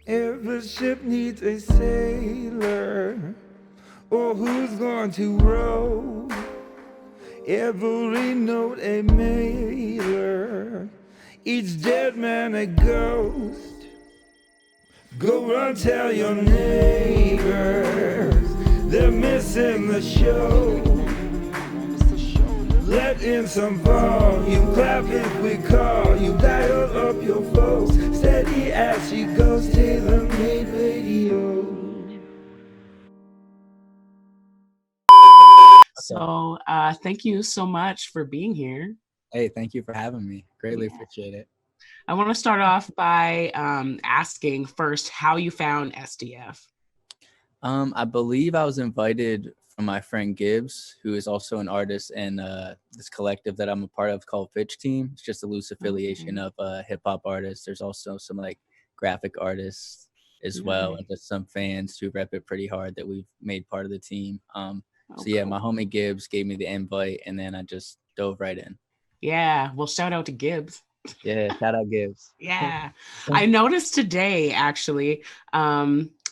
Every ship needs a sailor, or who's going to row? Every note a mailer, each dead man a ghost. Go run tell your neighbors they're missing the show. Let in some volume, clap if we call you, dial up your folks, steady as she goes, tailor-made radio. So thank you so much for being here. Hey, thank you for having me. Greatly Yeah. appreciate it. I want to start off by asking first how you found SDF. I believe I was invited from my friend Gibbs, who is also an artist in this collective that I'm a part of called Fitch Team. It's just a loose affiliation of hip hop artists. There's also some like graphic artists as well, and just some fans who rep it pretty hard that we've made part of the team. So yeah, my homie Gibbs gave me the invite, and then I just dove right in. Yeah, well, shout out to Gibbs. Yeah, shout out Gibbs. Yeah, I noticed today actually.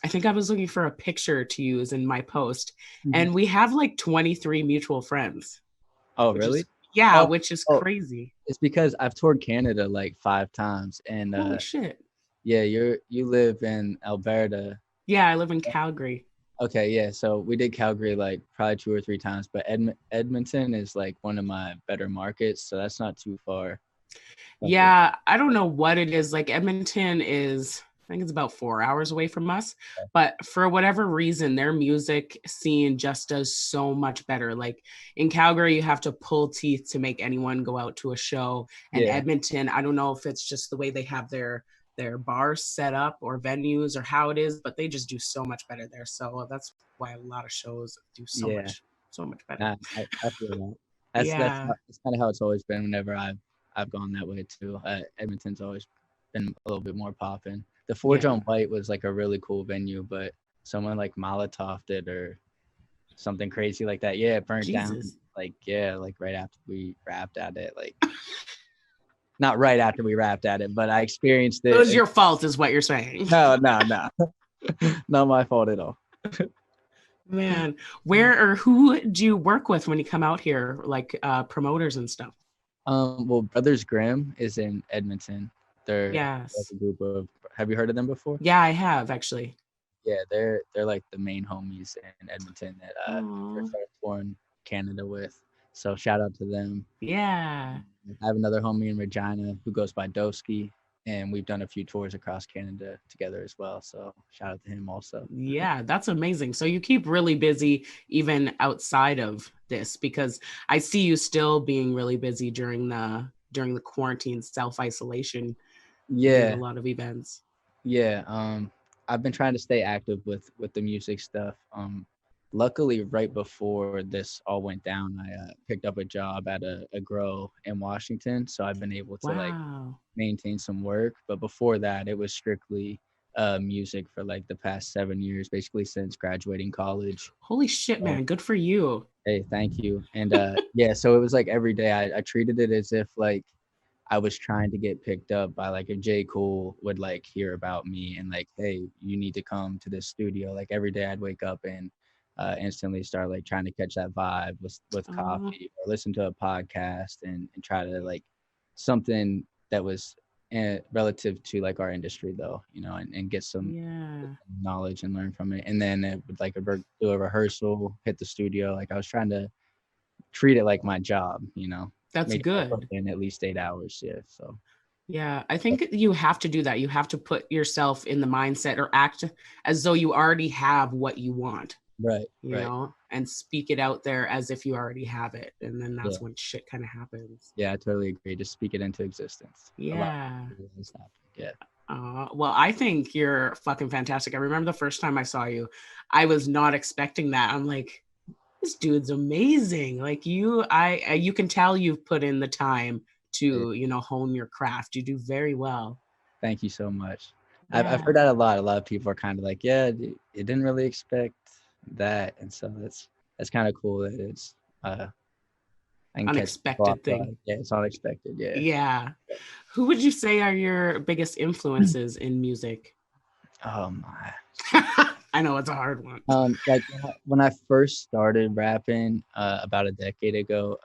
I think I was looking for a picture to use in my post, and we have like 23 mutual friends. Oh, really? Which is crazy. It's because I've toured Canada like 5 times, and holy shit. Yeah, you live in Alberta. Yeah, I live in Calgary. Okay, yeah. So we did Calgary like probably 2 or 3 times, but Edmonton is like one of my better markets, so that's not too far. Yeah, I don't know what it is. Like Edmonton is, I think it's about 4 hours away from us, but for whatever reason, their music scene just does so much better. Like in Calgary, you have to pull teeth to make anyone go out to a show. And Edmonton, I don't know if it's just the way they have their bars set up or venues or how it is, but they just do so much better there. So that's why a lot of shows do so much better. I feel that. That's kind of how it's always been whenever I've gone that way too. Edmonton's always been a little bit more popping. The Forge on White was like a really cool venue, but someone like Molotov did or something crazy like that. Yeah, it burnt down. Like right after we rapped at it. Like not right after we rapped at it, but I experienced it. It was your fault, is what you're saying. No. Not my fault at all. Man, where or who do you work with when you come out here, like promoters and stuff? Well, Brothers Grimm is in Edmonton. They're a group of. Have you heard of them before? Yeah, I have actually. Yeah, they're like the main homies in Edmonton that I started touring Canada with. So shout out to them. Yeah. I have another homie in Regina who goes by Doski, and we've done a few tours across Canada together as well. So shout out to him also. Yeah, that's amazing. So you keep really busy even outside of this, because I see you still being really busy during the quarantine self-isolation. Yeah. A lot of events. Yeah. I've been trying to stay active with the music stuff. Luckily, right before this all went down, I picked up a job at a grow in Washington. So I've been able to like maintain some work. But before that, it was strictly music for like the past 7 years, basically since graduating college. Holy shit, man. Good for you. Hey, thank you. And so it was like every day I treated it as if like I was trying to get picked up by like if J. Cole would like hear about me and like, hey, you need to come to this studio. Like every day I'd wake up and instantly start like trying to catch that vibe with coffee or listen to a podcast and try to like something that was relative to like our industry though, and get some knowledge and learn from it. And then it would like do a rehearsal, hit the studio. Like I was trying to treat it like my job, That's good. In at least 8 hours. Yeah. So. Yeah, I think you have to do that. You have to put yourself in the mindset or act as though you already have what you want. Right. You know, and speak it out there as if you already have it. And then that's when shit kind of happens. Yeah, I totally agree. Just speak it into existence. Yeah. Yeah. Well, I think you're fucking fantastic. I remember the first time I saw you, I was not expecting that. I'm like, this dude's amazing. Like you can tell you've put in the time to, hone your craft. You do very well. Thank you so much. Yeah. I've heard that a lot. A lot of people are kind of like, yeah, you didn't really expect that. And so that's kind of cool that it's unexpected thing. Yeah, it's unexpected. Yeah. Yeah. Who would you say are your biggest influences in music? Oh my. I know it's a hard one. Like when I first started rapping about a decade ago,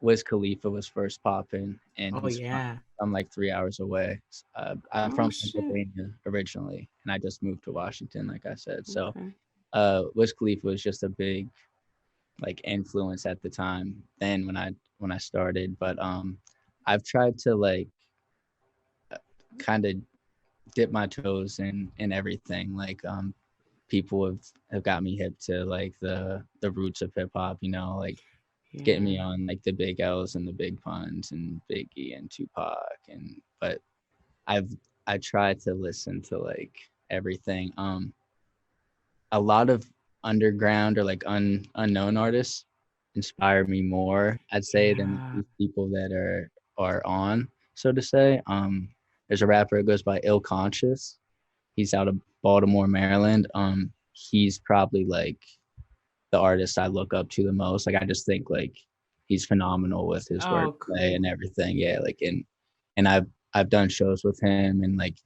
Wiz Khalifa was first popping, and Oh yeah. I'm like 3 hours away. I'm Oh from shit. Pennsylvania originally, and I just moved to Washington, like I said. So Okay. Wiz Khalifa was just a big like influence at the time then when I started. But I've tried to like kind of dip my toes in everything. Like people have got me hip to like the roots of hip hop, you know, like getting me Yeah. on like the big L's and the big puns and Biggie and Tupac, and but I've I try to listen to like everything. A lot of underground or like unknown artists inspire me more, I'd say, than Yeah. these people that are on, so to say. There's a rapper that goes by Ill Conscious. He's out of Baltimore, Maryland. He's probably like the artist I look up to the most. Like I just think like he's phenomenal with his Oh wordplay and cool. everything. Yeah, like and I've done shows with him, and like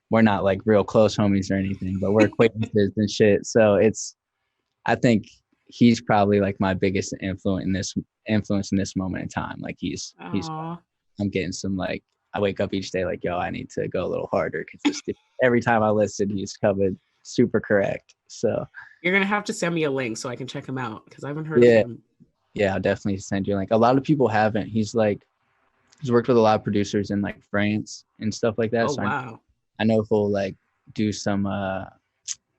we're not like real close homies or anything, but we're acquaintances and shit. So I think he's probably like my biggest influence in this moment in time. Like he's Oh, I'm getting some like I wake up each day like, yo, I need to go a little harder because every time I listen, he's coming super correct. So you're gonna have to send me a link so I can check him out because I haven't heard of yeah, him. yeah, I'll definitely send you like a lot of people haven't. He's worked with a lot of producers in like France and stuff like that. Oh So wow. I know he'll like do some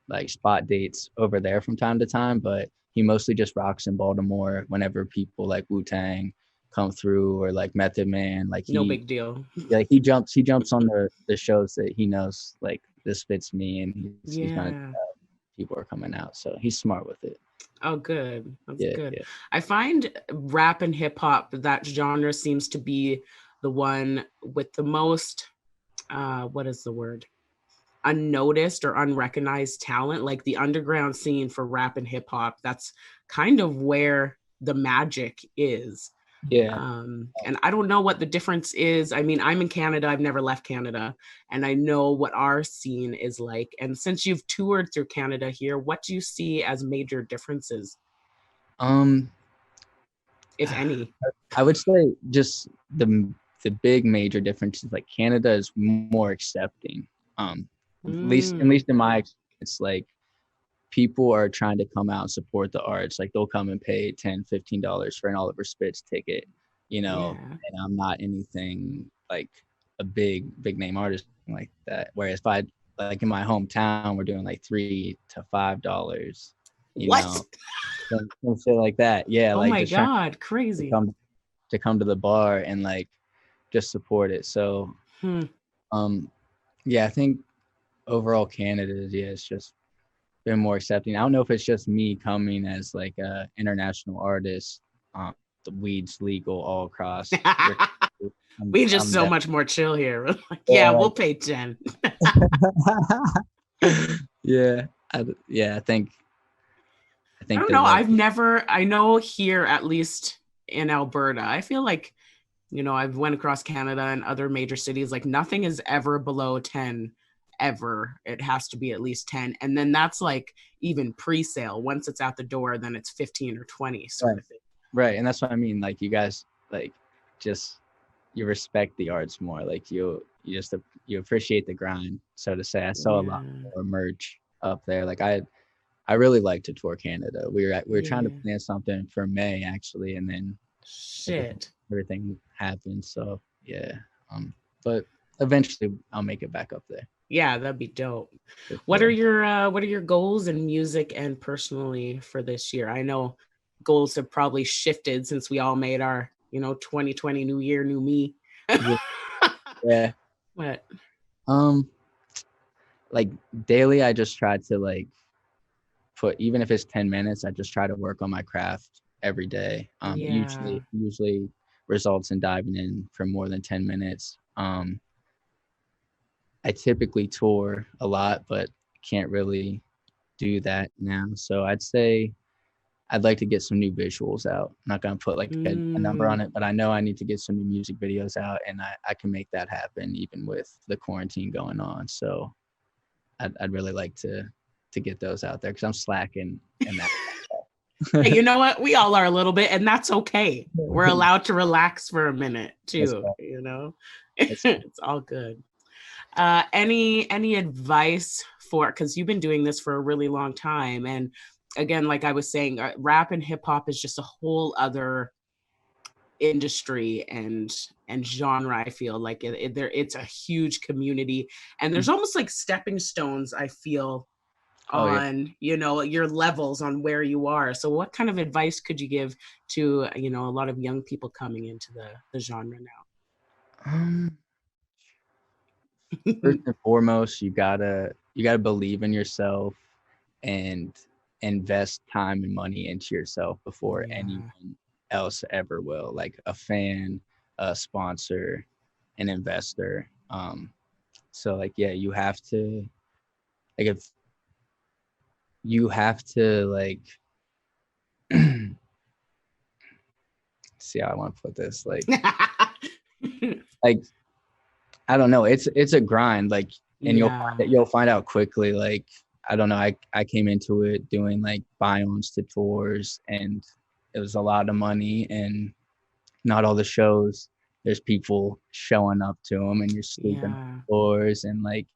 like spot dates over there from time to time, but he mostly just rocks in Baltimore whenever people like Wu Tang come through or like Method Man. No big deal. He jumps on the shows that he knows like this fits me, and he's gonna Yeah. people are coming out. So he's smart with it. Oh, good. That's Yeah, good. yeah. I find rap and hip hop, that genre seems to be the one with the most, what is the word? Unnoticed or unrecognized talent. Like the underground scene for rap and hip hop, that's kind of where the magic is. Yeah. And I don't know what the difference is. I mean, I'm in Canada, I've never left Canada, and I know what our scene is like. And since you've toured through Canada here, what do you see as major differences, Um, if any? I would say just the big major difference is like Canada is more accepting. At Mm, least in my experience, like people are trying to come out and support the arts. Like they'll come and pay $10, $15 for an Oliver Spitz ticket, you know, yeah. and I'm not anything like a big name artist like that. Whereas if I like in my hometown, we're doing like $3 to $5, you What? know, some shit like that. Yeah, Oh like my just trying God, to crazy. come to the bar and like just support it. So Hmm. um yeah, I think overall Canada it's just been more accepting. I don't know if it's just me coming as like a international artist. The weed's legal all across. We just I'm so that. much more chill here. We're like, yeah, Yeah, we'll like, pay 10. yeah, yeah. I I think don't the know. like I know here, at least in Alberta, I feel like, I've went across Canada and other major cities, like nothing is ever below 10 ever. It has to be at least 10. And then that's like even pre-sale. Once it's at the door, then it's 15 or 20 sort right, of thing. right, and that's what I mean. Like you guys, like just you respect the arts more. Like you just you appreciate the grind, so to say. I saw a lot Yeah. more merch up there. Like I really like to tour Canada. We were trying to Yeah. plan something for May actually, and then Shit. everything happened. So yeah, but eventually I'll make it back up there Yeah, that'd be dope. for What are sure. your goals in music and personally for this year? I know goals have probably shifted since we all made our, 2020 new year, new me. Yeah, yeah. What? Um, like daily, I just try to like put even if it's 10 minutes, I just try to work on my craft every day. Yeah. Usually results in diving in for more than 10 minutes. I typically tour a lot, but can't really do that now. So I'd say I'd like to get some new visuals out. I'm not gonna put like a number Mm, on it, but I know I need to get some new music videos out, and I can make that happen even with the quarantine going on. So I'd really like to get those out there because I'm slacking in that. Hey, you know what? We all are a little bit, and that's okay. We're allowed to relax for a minute too. You know, it's all good. Any advice for, because you've been doing this for a really long time, and again, like I was saying, rap and hip hop is just a whole other industry and genre. I feel like it's a huge community, and there's almost like stepping stones, I feel, on you know, your levels on where you are. So what kind of advice could you give to, you know, a lot of young people coming into the genre now? First and foremost, you gotta believe in yourself and invest time and money into yourself before anyone else ever will, like a fan, a sponsor, an investor. So like, yeah, you have to, like, if you have to, like, see how I want to put this, like like I don't know, it's a grind, like, and you'll find out quickly. Like, I don't know, I came into it doing like buy-ons to tours, and it was a lot of money, and not all the shows there's people showing up to them, and you're sleeping on floors, and like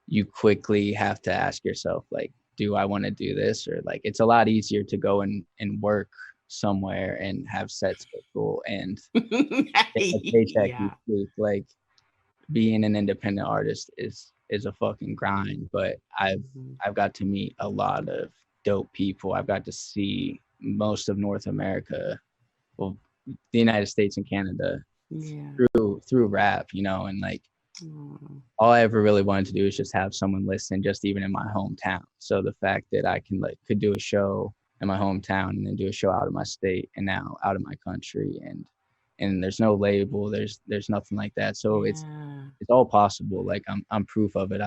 you quickly have to ask yourself, like, do I want to do this? Or like, it's a lot easier to go and work somewhere and have set schedule and get a paycheck each week. Like, being an independent artist is a fucking grind, but I've got to meet a lot of dope people. I've got to see most of North America, well, the United States and Canada, through rap, you know, and like all I ever really wanted to do is just have someone listen, just even in my hometown. So the fact that I could do a show in my hometown and then do a show out of my state and now out of my country, and there's no label, there's nothing like that. So it's all possible. Like, I'm proof of it.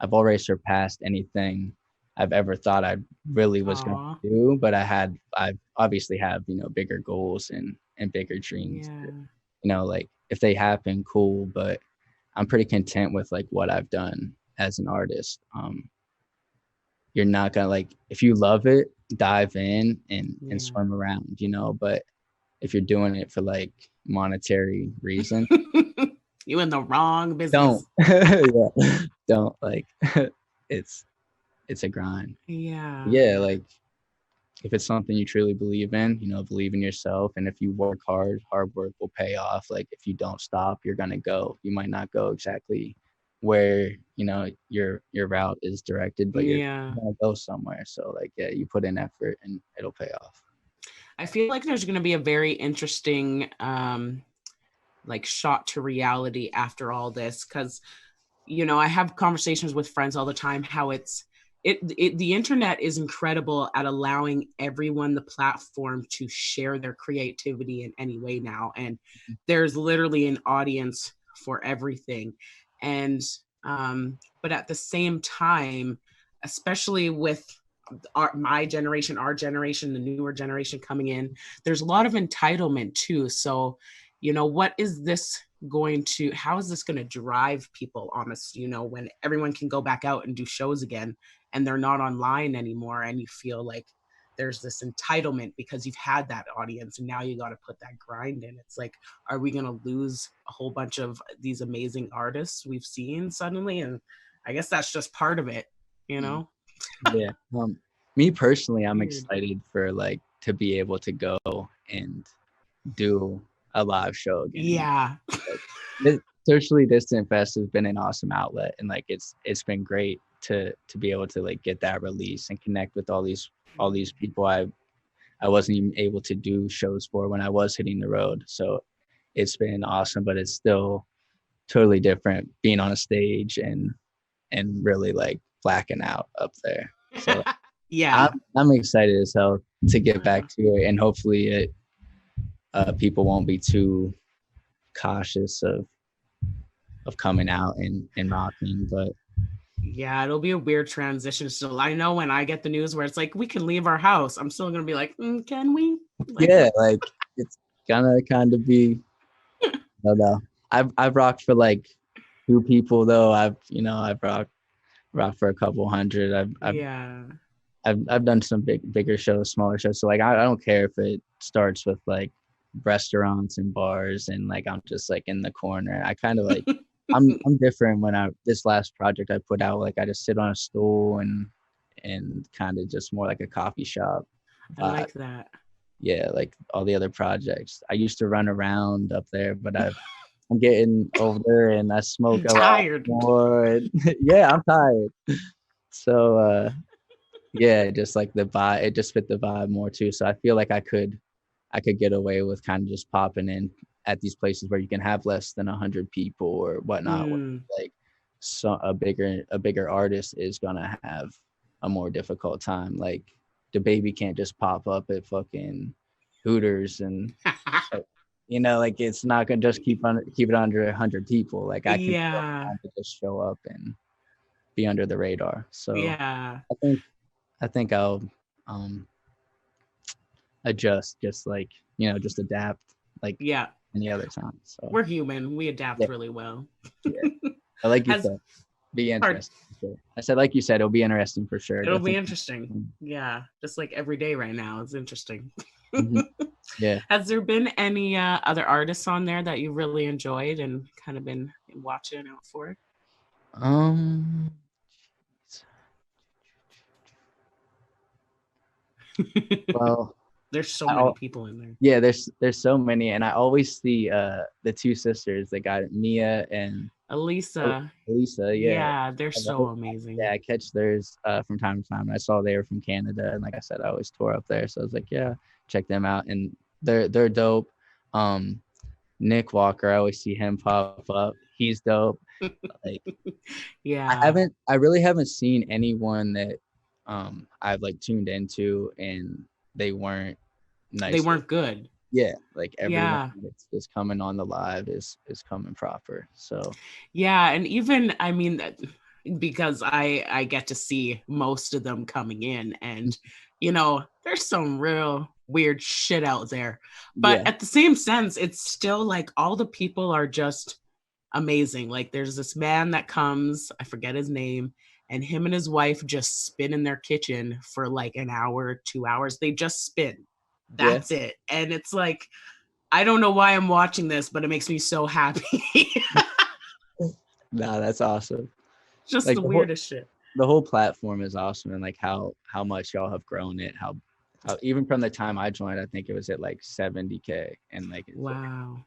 I've already surpassed anything I've ever thought I really was going to do, but I obviously have, you know, bigger goals and bigger dreams. You know, like, if they happen, cool, but I'm pretty content with like what I've done as an artist. You're not gonna, like, if you love it, dive in and swim around, you know, but if you're doing it for like monetary reason, you in the wrong business. Don't like it's a grind. Like, if it's something you truly believe in, you know, believe in yourself, and if you work hard work will pay off. Like, if you don't stop, you're gonna go. You might not go exactly where, you know, your route is directed, but you're gonna go somewhere. So like, yeah, you put in effort and it'll pay off. I feel like there's going to be a very interesting like shot to reality after all this, because, you know, I have conversations with friends all the time how the internet is incredible at allowing everyone the platform to share their creativity in any way now, and there's literally an audience for everything. And but at the same time, especially with my generation, our generation, the newer generation coming in, there's a lot of entitlement too. So, you know, how is this going to drive people honest, you know, when everyone can go back out and do shows again and they're not online anymore, and you feel like there's this entitlement because you've had that audience and now you got to put that grind in. It's like, are we going to lose a whole bunch of these amazing artists we've seen suddenly? And I guess that's just part of it, you know? Yeah. Me personally, I'm excited for like to be able to go and do a live show again. Like, Socially Distant Fest has been an awesome outlet, and like it's been great to be able to like get that release and connect with all these people I wasn't even able to do shows for when I was hitting the road. So it's been awesome, but it's still totally different being on a stage and really like blacking out up there. So I'm excited as hell to get back to it, and hopefully people won't be too cautious of coming out and rocking. But yeah, it'll be a weird transition still. I know when I get the news where it's like we can leave our house, I'm still gonna be like, can we? Like, yeah, like it's gonna kind of be. I don't know. I've rocked for like 2 people though. I've rocked rock for a couple hundred. Yeah. I've done some bigger shows, smaller shows. So like I don't care if it starts with like restaurants and bars and like I'm just like in the corner. I kind of like I'm different when this last project I put out, like I just sit on a stool and kind of just more like a coffee shop I vibe. like that. Yeah, like all the other projects. I used to run around up there, but I'm getting older and I smoke I'm a lot tired. more. And yeah, I'm tired. So yeah, just like the vibe, it just fit the vibe more too. So I feel like I could get away with kind of just popping in at these places where you can have less than 100 people or whatnot. Mm. Like so a bigger artist is gonna have a more difficult time. Like the baby can't just pop up at fucking Hooters and like it's not gonna just keep it under 100 people. Like I can Yeah. just show up and be under the radar. So Yeah. I think I'll um adjust, just like just adapt like Yeah. any other time. So We're human. We yeah, adapt really well. yeah. I like you Has said, be Pardon. interesting for sure. I said, like you said, it'll be interesting for sure. It'll be Definitely. interesting. Yeah. Just like every day right now. It's interesting. Mhm. Yeah. Has there been any other artists on there that you really enjoyed and kind of been watching out for? Um. Well, There's so many I'll, people in there. yeah. There's so many, and I always see the two sisters, the guy Mia and Elisa. Lisa. Yeah. Yeah, they're so amazing. Yeah, I catch theirs from time to time. And I saw they were from Canada, and like I said, I always tour up there, so I was like, yeah, check them out, and they're dope. Nick Walker, I always see him pop up. He's dope. Like Yeah. I really haven't seen anyone that I've like tuned into and they weren't nice. They weren't good. Yeah, like everyone Yeah. that's coming on the live is coming proper. So Yeah, and even I mean because I get to see most of them coming in and there's some real weird shit out there. But yeah, at the same sense, it's still like all the people are just amazing. Like there's this man that comes, I forget his name, and him and his wife just spin in their kitchen for like an hour, 2 hours. They just spin. yeah. That's it. And it's like, I don't know why I'm watching this, but it makes me so happy. Nah, that's awesome. Just Like the weirdest shit. the whole platform is awesome, and like how much y'all have grown it, how even from the time I joined, I think it was at like 70K, and like it's Wow.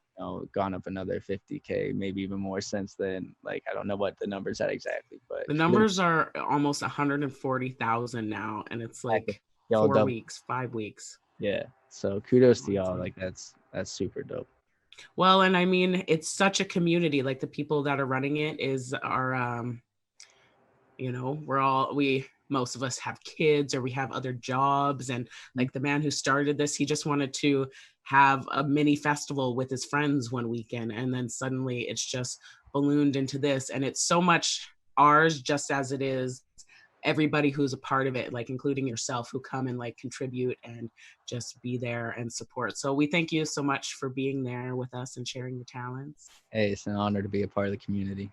gone up another 50K, maybe even more since then. Like I don't know what the numbers at exactly, but The numbers are almost 140,000 now, and it's like y'all 4 double. weeks, 5 weeks. Yeah, so kudos to y'all. Awesome. Like that's super dope. Well, and I mean, it's such a community. Like the people that are running it most of us have kids or we have other jobs, and like the man who started this, he just wanted to have a mini festival with his friends one weekend, and then suddenly it's just ballooned into this, and it's so much ours just as it is everybody who's a part of it, like including yourself, who come and like contribute and just be there and support. So we thank you so much for being there with us and sharing your talents. Hey, it's an honor to be a part of the community.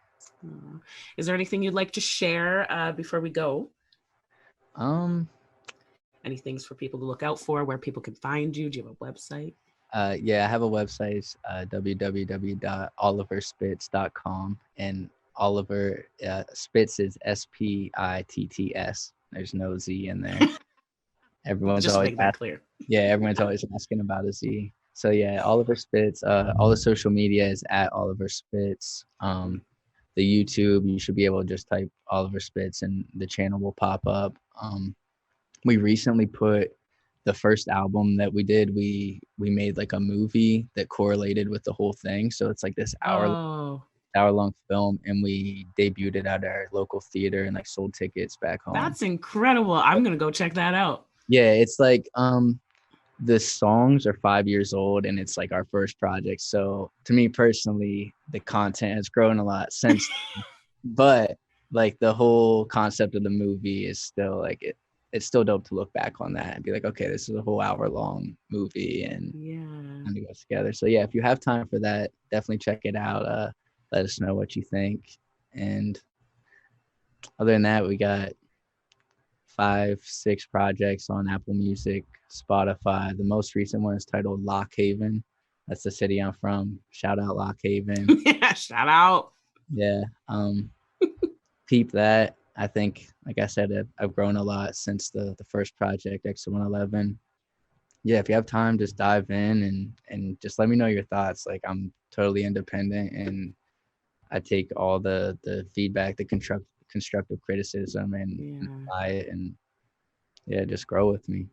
Is there anything you'd like to share before we go? Any things for people to look out for, where people can find you? Do you have a website? Yeah, I have a website. It's www.oliverspitz.com, and Oliver Spitz is Spitts. There's no Z in there. Everyone's Just always make that clear. Yeah, everyone's always asking about a Z. So yeah, Oliver Spitz. All the social media is at Oliver Spitz. The YouTube, you should be able to just type Oliver Spitz and the channel will pop up. We recently put the first album that we did, we made like a movie that correlated with the whole thing. So it's like this hour-long film, and we debuted it at our local theater and like sold tickets back home. That's incredible. I'm gonna go check that out. Yeah, it's like the songs are 5 years old, and it's like our first project. So to me personally, the content has grown a lot since, but like the whole concept of the movie is still like it's still dope to look back on that and be like, okay, this is a whole hour-long movie, and it goes together. So yeah, if you have time for that, definitely check it out. Let us know what you think, and other than that, we got 5, 6 projects on Apple Music, Spotify. The most recent one is titled Lock Haven. That's the city I'm from. Shout out Lock Haven. Yeah, shout out. Yeah. Peep that. I think, like I said, I've grown a lot since the first project, X111. Yeah, if you have time, just dive in and just let me know your thoughts. Like, I'm totally independent, and I take all the feedback, the constructive criticism, and apply it, and yeah, just grow with me.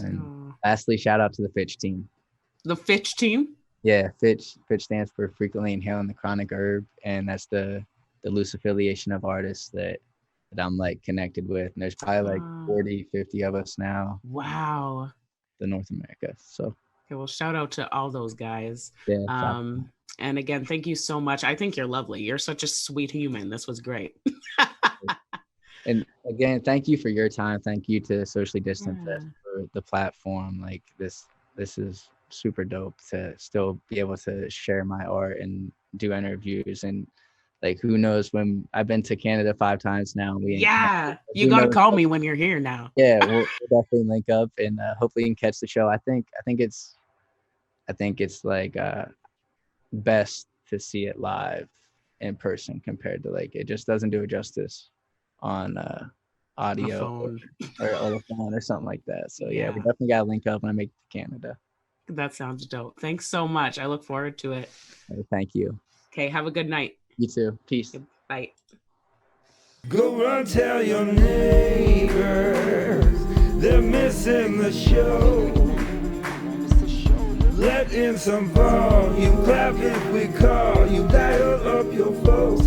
And lastly, shout out to the Fitch team. The Fitch team? Yeah, Fitch stands for frequently inhaling the chronic herb, and that's the loose affiliation of artists that I'm like connected with. And there's probably like 40, 50 of us now. Wow. The North America. So okay, well, shout out to all those guys. Yeah. And again, thank you so much. I think you're lovely. You're such a sweet human. This was great. And again, thank you for your time. Thank you to Socially Distant Fest for the platform. Like this is super dope to still be able to share my art and do interviews. And like, who knows, when I've been to Canada 5 times now. You got to call me when you're here now. Yeah, we'll definitely link up, and hopefully you can catch the show. I think it's like best to see it live in person compared to, like, it just doesn't do it justice on audio or on the phone or something like that. So yeah, we definitely gotta link up when I make it to Canada. That sounds dope. Thanks so much. I look forward to it. Thank you. Okay, have a good night. You too. Peace. Bye. Go run, tell your neighbors they're missing the show. Let in some volume, clap if we call you, dial up your folks.